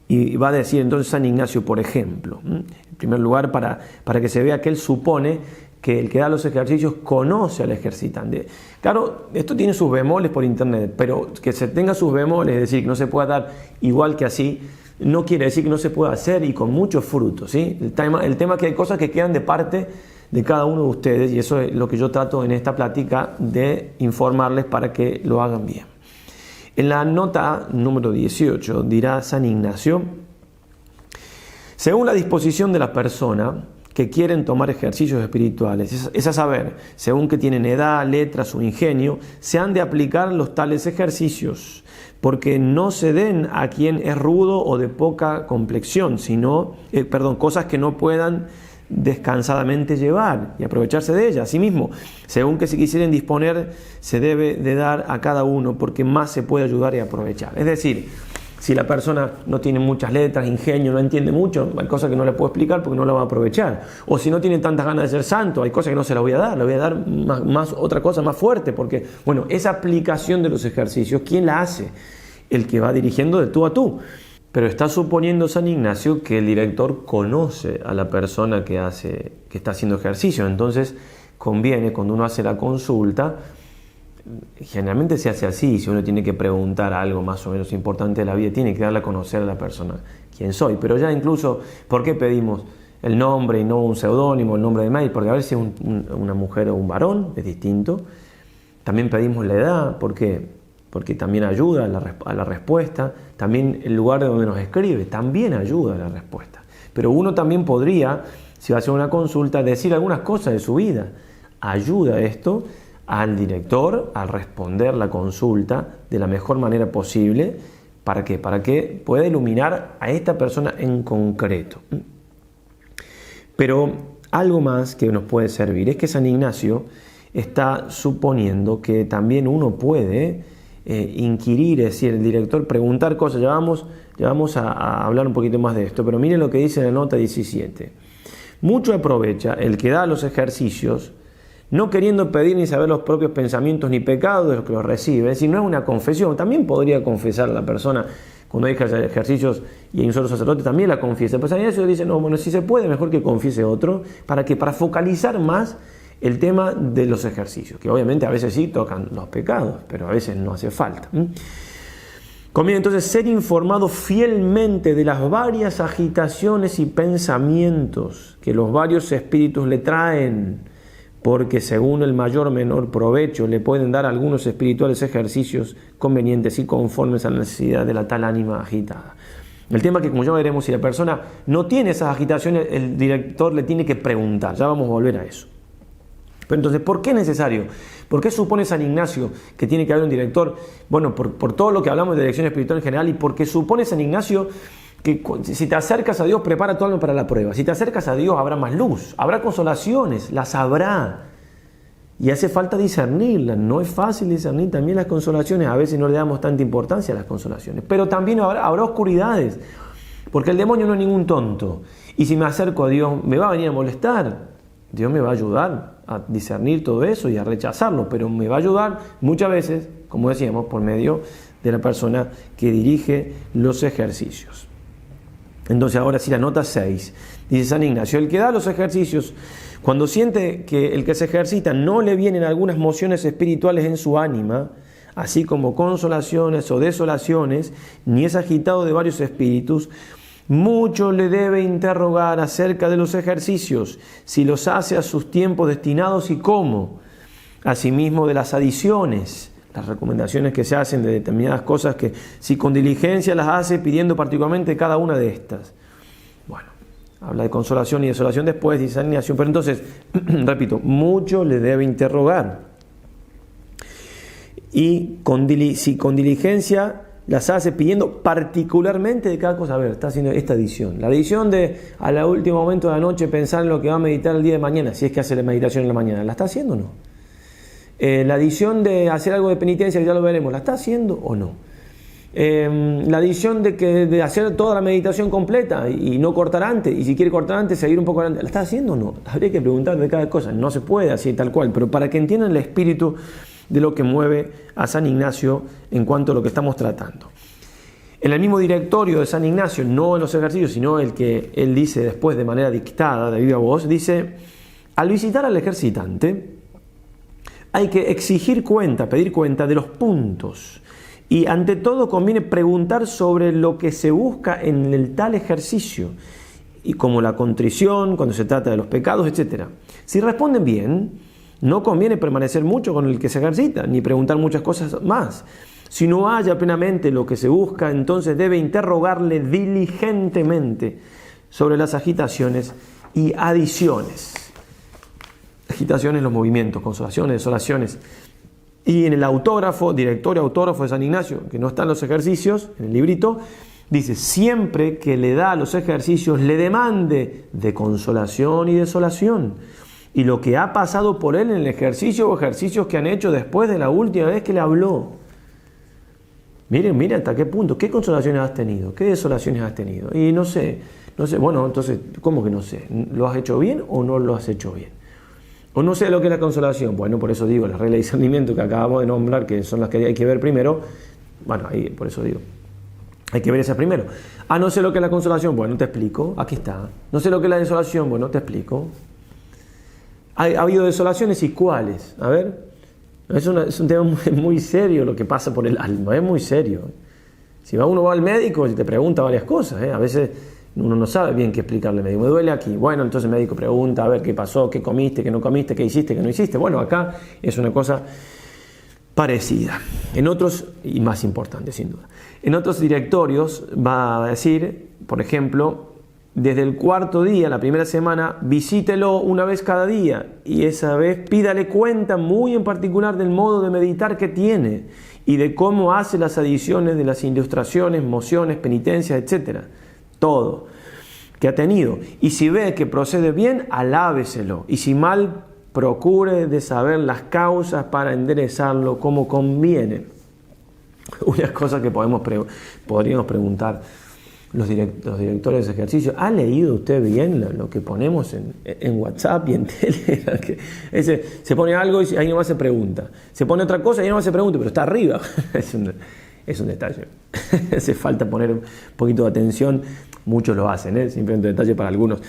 Y va a decir entonces San Ignacio, por ejemplo, en primer lugar, para que se vea que él supone que el que da los ejercicios conoce al ejercitante. Claro, esto tiene sus bemoles por internet, pero que se tenga sus bemoles, es decir, que no se pueda dar igual que así, no quiere decir que no se pueda hacer y con muchos frutos, ¿sí? El tema es que hay cosas que quedan de parte de cada uno de ustedes, y eso es lo que yo trato en esta plática de informarles para que lo hagan bien. En la nota número 18 dirá San Ignacio: según la disposición de la persona que quieren tomar ejercicios espirituales, es a saber, según que tienen edad, letras o ingenio, se han de aplicar los tales ejercicios, porque no se den a quien es rudo o de poca complexión, cosas que no puedan descansadamente llevar y aprovecharse de ellas. Asimismo, según que se quisieren disponer, se debe de dar a cada uno, porque más se puede ayudar y aprovechar. Es decir, si la persona no tiene muchas letras, ingenio, no entiende mucho, hay cosas que no le puedo explicar porque no la va a aprovechar. O si no tiene tantas ganas de ser santo, hay cosas que no se las voy a dar, le voy a dar otra cosa más fuerte, porque, bueno, esa aplicación de los ejercicios, ¿quién la hace? El que va dirigiendo de tú a tú. Pero está suponiendo San Ignacio que el director conoce a la persona que está haciendo ejercicio. Entonces conviene, cuando uno hace la consulta, generalmente se hace así, si uno tiene que preguntar algo más o menos importante de la vida, tiene que darle a conocer a la persona quién soy. Pero ya incluso, ¿por qué pedimos el nombre y no un seudónimo, el nombre de mail? Porque a ver si es una mujer o un varón, es distinto. También pedimos la edad, ¿por qué? Porque también ayuda a la respuesta. También el lugar de donde nos escribe también ayuda a la respuesta. Pero uno también podría, si va a hacer una consulta, decir algunas cosas de su vida. Ayuda esto al director a responder la consulta de la mejor manera posible. ¿Para qué? Para que pueda iluminar a esta persona en concreto. Pero algo más que nos puede servir es que San Ignacio está suponiendo que también uno puede inquirir, es decir, el director preguntar cosas. Ya vamos a hablar un poquito más de esto, pero miren lo que dice la nota 17. Mucho aprovecha el que da los ejercicios, no queriendo pedir ni saber los propios pensamientos ni pecados de los que los recibe. Es decir, no es una confesión. También podría confesar la persona cuando hay ejercicios y hay un solo sacerdote, también la confiesa. Pero eso dice, no, bueno, si se puede, mejor que confiese otro. ¿Para qué? Para focalizar más el tema de los ejercicios, que obviamente a veces sí tocan los pecados, pero a veces no hace falta. Conviene entonces ser informado fielmente de las varias agitaciones y pensamientos que los varios espíritus le traen, porque según el mayor o menor provecho le pueden dar algunos espirituales ejercicios convenientes y conformes a la necesidad de la tal ánima agitada. El tema es que, como ya veremos, si la persona no tiene esas agitaciones, el director le tiene que preguntar. Ya vamos a volver a eso. Pero entonces, ¿por qué es necesario? ¿Por qué supone San Ignacio que tiene que haber un director? Bueno, por todo lo que hablamos de dirección espiritual en general, y porque supone San Ignacio que si te acercas a Dios, prepara tu alma para la prueba. Si te acercas a Dios, habrá más luz, habrá consolaciones, las habrá. Y hace falta discernirlas. No es fácil discernir también las consolaciones. A veces no le damos tanta importancia a las consolaciones. Pero también habrá oscuridades. Porque el demonio no es ningún tonto. Y si me acerco a Dios, me va a venir a molestar. Dios me va a ayudar a discernir todo eso y a rechazarlo, pero me va a ayudar muchas veces, como decíamos, por medio de la persona que dirige los ejercicios. Entonces ahora sí, la nota 6, dice San Ignacio, el que da los ejercicios, cuando siente que el que se ejercita no le vienen algunas mociones espirituales en su ánima, así como consolaciones o desolaciones, ni es agitado de varios espíritus, mucho le debe interrogar acerca de los ejercicios, si los hace a sus tiempos destinados y cómo. Asimismo de las adiciones, las recomendaciones que se hacen de determinadas cosas, que si con diligencia las hace pidiendo particularmente cada una de estas. Bueno, habla de consolación y desolación después, dice San Ignacio, pero entonces, repito, mucho le debe interrogar. Y si con diligencia las hace pidiendo particularmente de cada cosa. A ver, está haciendo esta adición. La adición de al último momento de la noche pensar en lo que va a meditar el día de mañana, si es que hace la meditación en la mañana, ¿la está haciendo o no? La adición de hacer algo de penitencia, que ya lo veremos, ¿la está haciendo o no? La adición de hacer toda la meditación completa y no cortar antes, y si quiere cortar antes, seguir un poco adelante, ¿la está haciendo o no? Habría que preguntar de cada cosa. No se puede así tal cual, pero para que entiendan el espíritu de lo que mueve a San Ignacio en cuanto a lo que estamos tratando. En el mismo directorio de San Ignacio, no en los ejercicios, sino el que él dice después de manera dictada, de viva voz, dice, al visitar al ejercitante hay que exigir cuenta, pedir cuenta de los puntos, y ante todo conviene preguntar sobre lo que se busca en el tal ejercicio, y como la contrición, cuando se trata de los pecados, etc. Si responden bien, no conviene permanecer mucho con el que se ejercita, ni preguntar muchas cosas más. Si no halla plenamente lo que se busca, entonces debe interrogarle diligentemente sobre las agitaciones y adiciones. Agitaciones, los movimientos, consolaciones, desolaciones. Y en el autógrafo, directorio autógrafo de San Ignacio, que no está en los ejercicios, en el librito, dice, siempre que le da los ejercicios, le demande de consolación y desolación. Y lo que ha pasado por él en el ejercicio o ejercicios que han hecho después de la última vez que le habló. Miren hasta qué punto, qué consolaciones has tenido, qué desolaciones has tenido. Y no sé, bueno, entonces, ¿cómo que no sé? ¿Lo has hecho bien o no lo has hecho bien? O no sé lo que es la consolación. Bueno, por eso digo, las reglas de discernimiento que acabamos de nombrar, que son las que hay que ver primero, bueno, ahí por eso digo, hay que ver esas primero. No sé lo que es la consolación, bueno, te explico, aquí está. No sé lo que es la desolación, bueno, te explico. ¿Ha habido desolaciones y cuáles? A ver, es un tema muy serio lo que pasa por el alma, es muy serio. Si uno va al médico y te pregunta varias cosas, a veces uno no sabe bien qué explicarle al médico. Me duele aquí, bueno, entonces el médico pregunta a ver qué pasó, qué comiste, qué no comiste, qué hiciste, qué no hiciste. Bueno, acá es una cosa parecida. En otros, y más importante sin duda, en otros directorios va a decir, por ejemplo, desde el cuarto día, la primera semana, visítelo una vez cada día y esa vez pídale cuenta muy en particular del modo de meditar que tiene y de cómo hace las adiciones de las ilustraciones, mociones, penitencias, etc. Todo que ha tenido. Y si ve que procede bien, alábeselo. Y si mal, procure de saber las causas para enderezarlo como conviene. Una cosa que podríamos preguntar los directores de ejercicio: ¿ha leído usted bien lo que ponemos en WhatsApp y en Telegram? Se pone algo y ahí nomás se pregunta. Se pone otra cosa y ahí nomás se pregunta, pero está arriba. Es un detalle. Hace falta poner un poquito de atención. Muchos lo hacen, simplemente un detalle para algunos.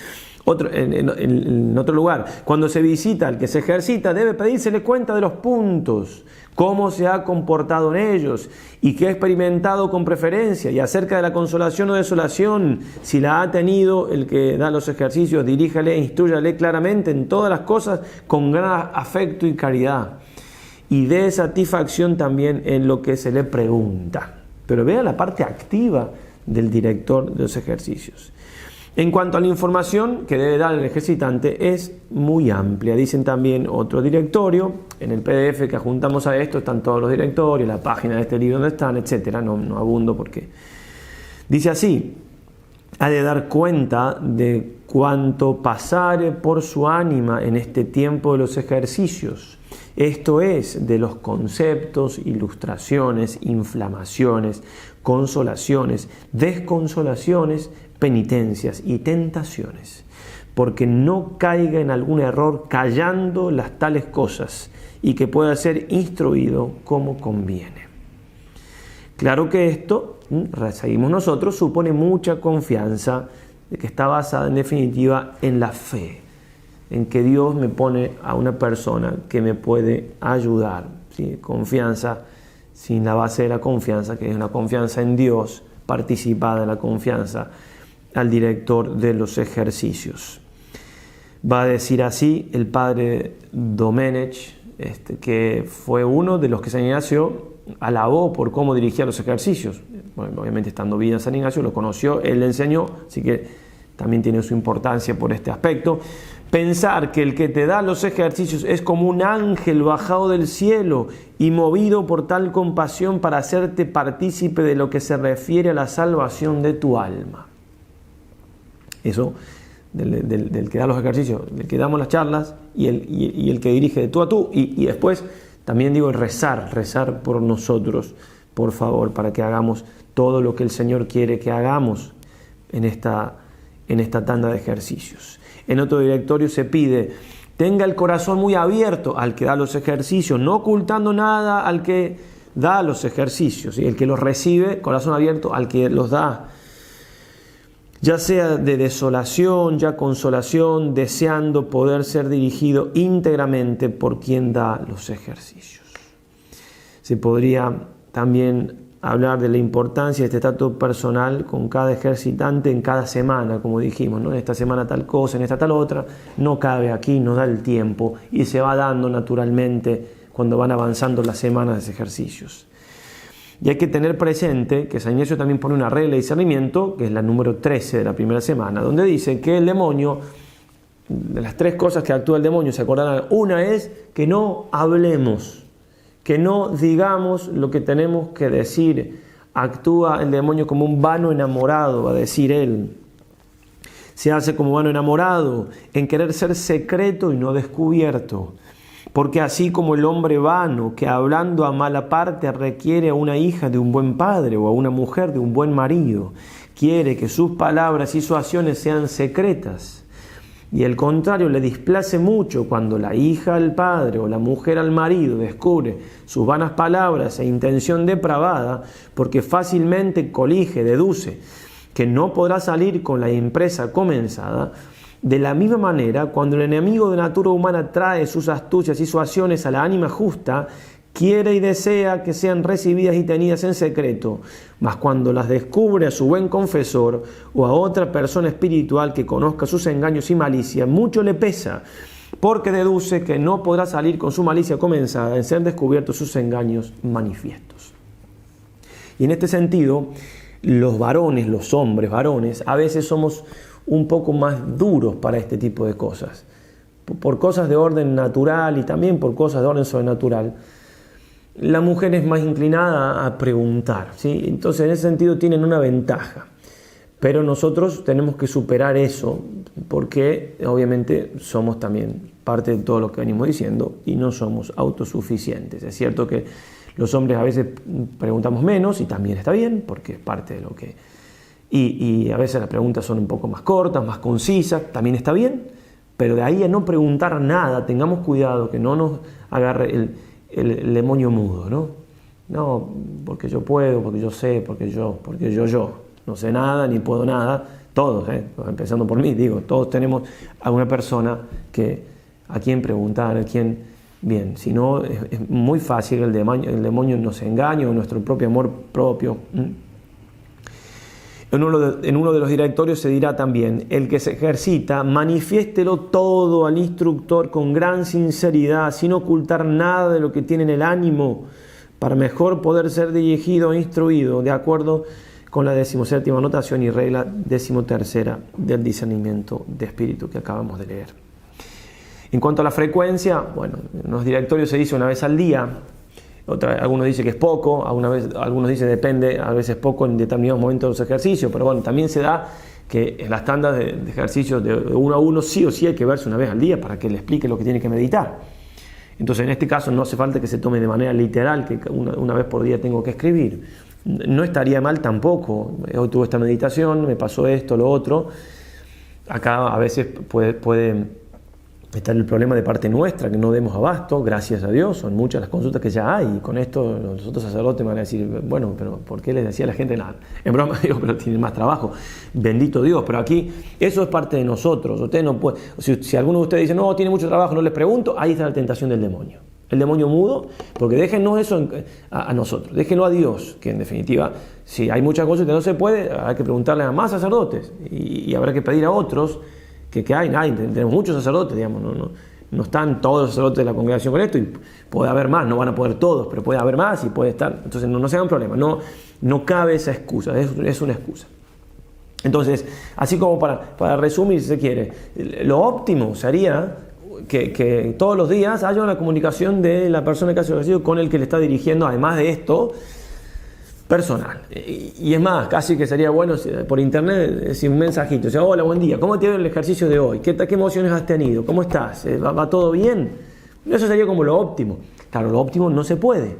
En otro lugar, cuando se visita al que se ejercita, debe pedírsele cuenta de los puntos, cómo se ha comportado en ellos y qué ha experimentado con preferencia, y acerca de la consolación o desolación, si la ha tenido el que da los ejercicios, diríjale e instrúyale claramente en todas las cosas con gran afecto y caridad, y dé satisfacción también en lo que se le pregunta. Pero vea la parte activa del director de los ejercicios. En cuanto a la información que debe dar el ejercitante, es muy amplia. Dicen también otro directorio. En el PDF que adjuntamos a esto están todos los directorios, la página de este libro donde están, etc. No abundo porque dice así: ha de dar cuenta de cuanto pasare por su ánima en este tiempo de los ejercicios. Esto es, de los conceptos, ilustraciones, inflamaciones, consolaciones, desconsolaciones, penitencias y tentaciones, porque no caiga en algún error callando las tales cosas, y que pueda ser instruido como conviene. Claro que esto, seguimos nosotros, supone mucha confianza, de que está basada en definitiva en la fe, en que Dios me pone a una persona que me puede ayudar. ¿Sí? Confianza sin la base de la confianza, que es una confianza en Dios, participada en la confianza al director de los ejercicios. Va a decir así el padre Domenech, que fue uno de los que San Ignacio alabó por cómo dirigía los ejercicios. Bueno, obviamente, estando bien en San Ignacio, lo conoció, él le enseñó, así que también tiene su importancia por este aspecto. Pensar que el que te da los ejercicios es como un ángel bajado del cielo y movido por tal compasión para hacerte partícipe de lo que se refiere a la salvación de tu alma. Eso del que da los ejercicios, del que damos las charlas y el que dirige de tú a tú, y después también digo rezar por nosotros, por favor, para que hagamos todo lo que el Señor quiere que hagamos en esta tanda de ejercicios. En otro directorio se pide: tenga el corazón muy abierto al que da los ejercicios, no ocultando nada al que da los ejercicios, y el que los recibe, corazón abierto al que los da, ya sea de desolación, ya consolación, deseando poder ser dirigido íntegramente por quien da los ejercicios. Se podría también hablar de la importancia de este trato personal con cada ejercitante en cada semana, como dijimos, ¿no? En esta semana tal cosa, en esta tal otra. No cabe aquí, no da el tiempo, y se va dando naturalmente cuando van avanzando las semanas de ejercicios. Y hay que tener presente que San Ignacio también pone una regla de discernimiento, que es la número 13 de la primera semana, donde dice que el demonio, de las 3 cosas que actúa el demonio, se acordarán, una es que no hablemos, que no digamos lo que tenemos que decir. Actúa el demonio como un vano enamorado, va a decir él. Se hace como vano enamorado en querer ser secreto y no descubierto. Porque así como el hombre vano, que hablando a mala parte requiere a una hija de un buen padre o a una mujer de un buen marido, quiere que sus palabras y sus acciones sean secretas, y el contrario le displace mucho cuando la hija al padre o la mujer al marido descubre sus vanas palabras e intención depravada, porque fácilmente colige, deduce que no podrá salir con la empresa comenzada. De la misma manera, cuando el enemigo de natura humana trae sus astucias y sus acciones a la ánima justa, quiere y desea que sean recibidas y tenidas en secreto, mas cuando las descubre a su buen confesor o a otra persona espiritual que conozca sus engaños y malicia, mucho le pesa, porque deduce que no podrá salir con su malicia comenzada en ser descubiertos sus engaños manifiestos. Y en este sentido, los varones, los hombres varones, a veces somos un poco más duros para este tipo de cosas, por cosas de orden natural y también por cosas de orden sobrenatural. La mujer es más inclinada a preguntar, ¿sí? Entonces, en ese sentido tienen una ventaja, pero nosotros tenemos que superar eso, porque obviamente somos también parte de todo lo que venimos diciendo y no somos autosuficientes. Es cierto que Los hombres a veces preguntamos menos y también está bien, porque es parte de lo que... Y a veces las preguntas son un poco más cortas, más concisas, también está bien, pero de ahí a no preguntar nada, tengamos cuidado que no nos agarre el demonio mudo, ¿no? No, porque yo puedo, porque yo sé, porque yo no sé nada ni puedo nada, todos, empezando por mí, digo, todos tenemos a una persona a quien preguntar, a quien... Bien, si no, es muy fácil el demonio nos engaña, o nuestro propio amor propio. En uno de los directorios se dirá también: el que se ejercita, manifiéstelo todo al instructor con gran sinceridad, sin ocultar nada de lo que tiene en el ánimo, para mejor poder ser dirigido e instruido, de acuerdo con la 17ª anotación y regla 13ª del discernimiento de espíritu que acabamos de leer. En cuanto a la frecuencia, bueno, en los directorios se dice una vez al día, algunos dicen que es poco, algunos dicen depende, a veces poco en determinados momentos de los ejercicios, pero bueno, también se da que en las tandas de ejercicios de 1 a 1 sí o sí hay que verse una vez al día para que le explique lo que tiene que meditar. Entonces en este caso no hace falta que se tome de manera literal, que una vez por día tengo que escribir. No estaría mal tampoco, hoy tuve esta meditación, me pasó esto, lo otro. Acá a veces puede está el problema de parte nuestra, que no demos abasto, gracias a Dios, son muchas las consultas que ya hay, y con esto los otros sacerdotes me van a decir, bueno, pero ¿por qué les decía a la gente nada? En broma digo, pero tienen más trabajo, bendito Dios, pero aquí eso es parte de nosotros. Usted no puede, si alguno de ustedes dice, no, tiene mucho trabajo, no les pregunto, ahí está la tentación del demonio. El demonio mudo, porque déjennos eso a nosotros, déjenlo a Dios, que en definitiva, si hay muchas cosas que no se puede, hay que preguntarle a más sacerdotes, y habrá que pedir a otros, que tenemos muchos sacerdotes, digamos, no están todos los sacerdotes de la congregación con esto, y puede haber más, no van a poder todos, pero puede haber más y puede estar, entonces no se hagan problema, no cabe esa excusa, es una excusa. Entonces, así como para resumir, si se quiere, lo óptimo sería que todos los días haya una comunicación de la persona que hace el ejercicio con el que le está dirigiendo, además de esto, personal. Y es más, casi que sería bueno por internet decir un mensajito, o sea, hola, buen día, ¿cómo te va el ejercicio de hoy? ¿Qué emociones has tenido? ¿Cómo estás? ¿Va todo bien? Eso sería como lo óptimo. Claro, lo óptimo no se puede,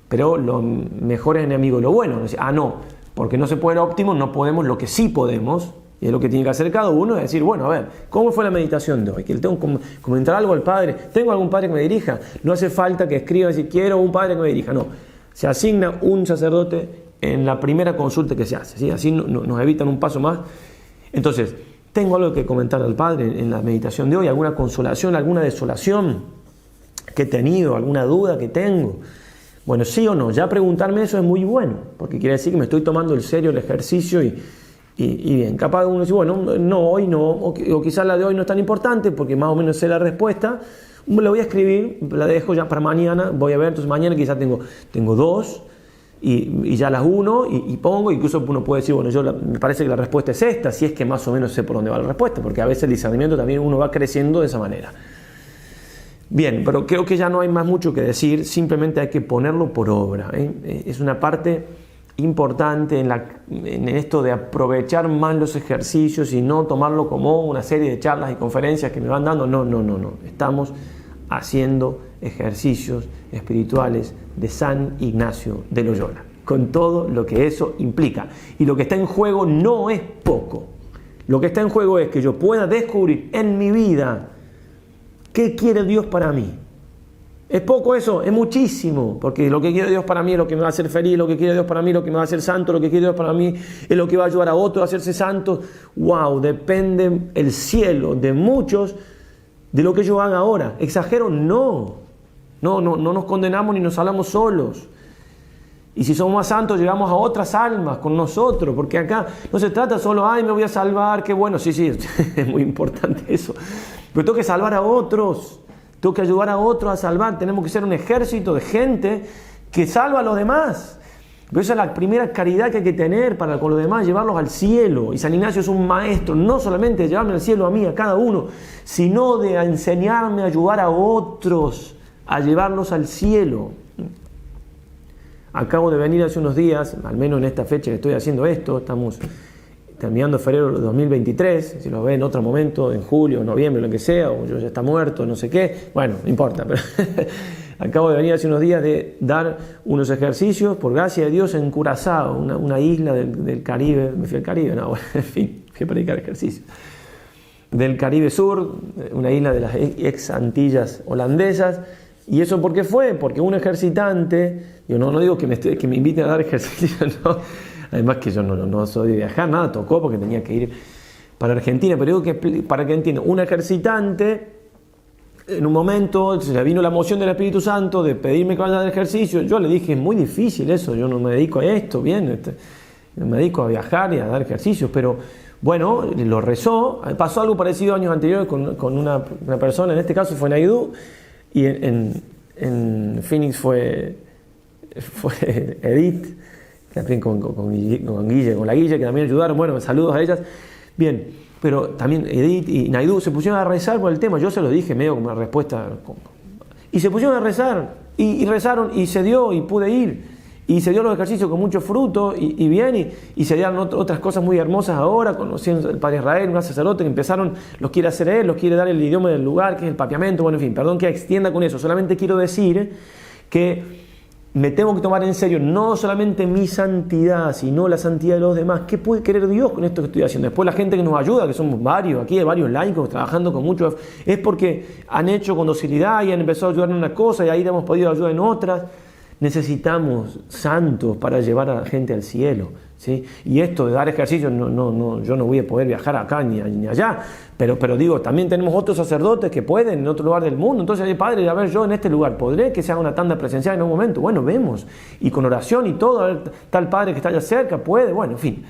pero lo mejor es enemigo de lo bueno. No, porque no se puede lo óptimo, no podemos lo que sí podemos, y es lo que tiene que hacer cada uno, es decir, bueno, a ver, ¿cómo fue la meditación de hoy? Que le tengo que comentar algo al padre, ¿tengo algún padre que me dirija? No hace falta que escriba si quiero un padre que me dirija, no. Se asigna un sacerdote en la primera consulta que se hace, ¿sí? Así nos evitan un paso más. Entonces, ¿tengo algo que comentar al Padre en la meditación de hoy? ¿Alguna consolación, alguna desolación que he tenido, alguna duda que tengo? Bueno, sí o no, ya preguntarme eso es muy bueno, porque quiere decir que me estoy tomando en serio el ejercicio y bien, capaz uno dice, bueno, no, hoy no, o quizás la de hoy no es tan importante porque más o menos sé la respuesta. La voy a escribir, la dejo ya para mañana, voy a ver, entonces mañana quizás tengo 2 y ya las 1 y pongo, incluso uno puede decir, bueno, me parece que la respuesta es esta, si es que más o menos sé por dónde va la respuesta, porque a veces el discernimiento también uno va creciendo de esa manera. Bien, pero creo que ya no hay más mucho que decir, simplemente hay que ponerlo por obra, ¿eh? Es una parte importante en esto de aprovechar más los ejercicios y no tomarlo como una serie de charlas y conferencias que me van dando, no, estamos haciendo ejercicios espirituales de San Ignacio de Loyola, con todo lo que eso implica. Y lo que está en juego no es poco. Lo que está en juego es que yo pueda descubrir en mi vida qué quiere Dios para mí. ¿Es poco eso? Es muchísimo, porque lo que quiere Dios para mí es lo que me va a hacer feliz, lo que quiere Dios para mí es lo que me va a hacer santo, lo que quiere Dios para mí es lo que va a ayudar a otro a hacerse santo. ¡Wow! Depende el cielo de muchos de lo que yo haga ahora. ¿Exagero? No nos condenamos ni nos hablamos solos. Y si somos más santos, llegamos a otras almas con nosotros, porque acá no se trata solo, me voy a salvar, qué bueno, sí, es muy importante eso. Pero tengo que salvar a otros, tengo que ayudar a otros a salvar, tenemos que ser un ejército de gente que salva a los demás. Pero esa es la primera caridad que hay que tener para con los demás, llevarlos al cielo. Y San Ignacio es un maestro, no solamente de llevarme al cielo a mí, a cada uno, sino de enseñarme a ayudar a otros, a llevarlos al cielo. Acabo de venir hace unos días, al menos en esta fecha que estoy haciendo esto, estamos terminando febrero de 2023, si lo ve en otro momento, en julio, noviembre, lo que sea, o yo ya está muerto, no sé qué, bueno, no importa, pero Acabo de venir hace unos días de dar unos ejercicios, por gracia de Dios, en Curazao, una isla del Caribe. Me fui al Caribe, no, bueno, en fin, fui a predicar ejercicios. Del Caribe Sur, una isla de las ex Antillas holandesas. ¿Y eso por qué fue? Porque un ejercitante, yo no digo que me inviten a dar ejercicios, no. Además que yo no soy de viajar, nada, tocó porque tenía que ir para Argentina, pero digo que para que entiendan, un ejercitante, en un momento se le vino la moción del Espíritu Santo de pedirme que vaya a dar ejercicio. Yo le dije, es muy difícil eso, yo no me dedico a esto, bien, me dedico a viajar y a dar ejercicios, pero bueno, lo rezó. Pasó algo parecido años anteriores con una persona, en este caso fue Naidú, y en Phoenix fue Edith, también con la Guille, que también ayudaron. Bueno, saludos a ellas. Bien, pero también Edith y Naidú se pusieron a rezar por el tema. Yo se lo dije medio como una respuesta. Y se pusieron a rezar, y rezaron, y se dio, y pude ir. Y se dio los ejercicios con mucho fruto, y bien, y se dieron otras cosas muy hermosas ahora, conociendo el Padre Israel, un sacerdote que empezaron, los quiere hacer él, los quiere dar el idioma del lugar, que es el papiamento. Bueno, en fin, perdón que extienda con eso. Solamente quiero decir que me tengo que tomar en serio no solamente mi santidad, sino la santidad de los demás. ¿Qué puede querer Dios con esto que estoy haciendo? Después la gente que nos ayuda, que somos varios, aquí hay varios laicos trabajando con muchos, es porque han hecho con docilidad y han empezado a ayudar en una cosa y ahí hemos podido ayudar en otras. Necesitamos santos para llevar a la gente al cielo, ¿sí? Y esto de dar ejercicios, yo no voy a poder viajar acá ni allá, pero digo, también tenemos otros sacerdotes que pueden en otro lugar del mundo. Entonces, Padre, a ver, yo en este lugar, ¿podré que se haga una tanda presencial en un momento? Bueno, vemos, y con oración y todo, a ver, tal Padre que está allá cerca, puede, bueno, en fin.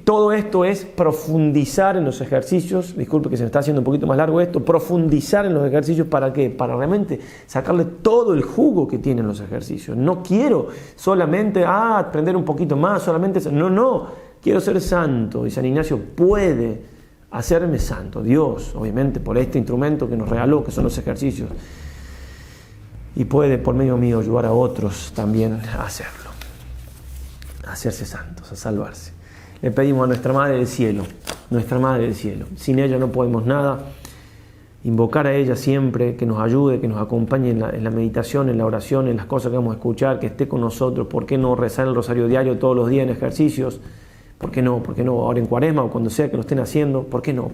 Todo esto es profundizar en los ejercicios. Disculpe que se me está haciendo un poquito más largo esto. Profundizar en los ejercicios, ¿para qué? Para realmente sacarle todo el jugo que tienen los ejercicios. No quiero solamente aprender un poquito más, solamente no, quiero ser santo, y San Ignacio puede hacerme santo. Dios, obviamente, por este instrumento que nos regaló, que son los ejercicios, y puede por medio mío ayudar a otros también a hacerlo, a hacerse santos, a salvarse. Le pedimos a nuestra Madre del Cielo, sin ella no podemos nada, invocar a ella siempre, que nos ayude, que nos acompañe en la meditación, en la oración, en las cosas que vamos a escuchar, que esté con nosotros. ¿Por qué no rezar el rosario diario todos los días en ejercicios? ¿Por qué no? Ahora en Cuaresma o cuando sea que lo estén haciendo, ¿por qué no?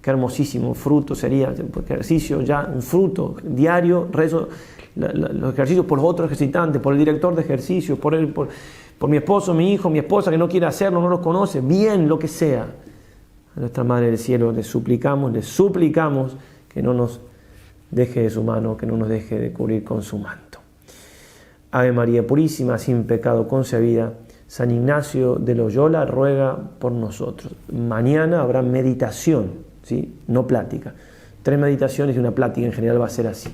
Qué hermosísimo fruto sería, ejercicio ya, un fruto diario, rezo los ejercicios por los otros ejercitantes, por el director de ejercicios, por mi esposo, mi hijo, mi esposa que no quiere hacerlo, no los conoce, bien, lo que sea. A nuestra Madre del Cielo le suplicamos que no nos deje de su mano, que no nos deje de cubrir con su manto. Ave María Purísima, sin pecado concebida, San Ignacio de Loyola ruega por nosotros. Mañana habrá meditación, ¿sí? No plática. 3 meditaciones y una plática, en general va a ser así.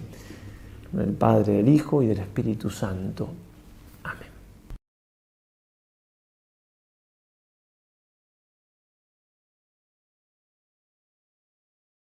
El Padre, del Hijo y del Espíritu Santo.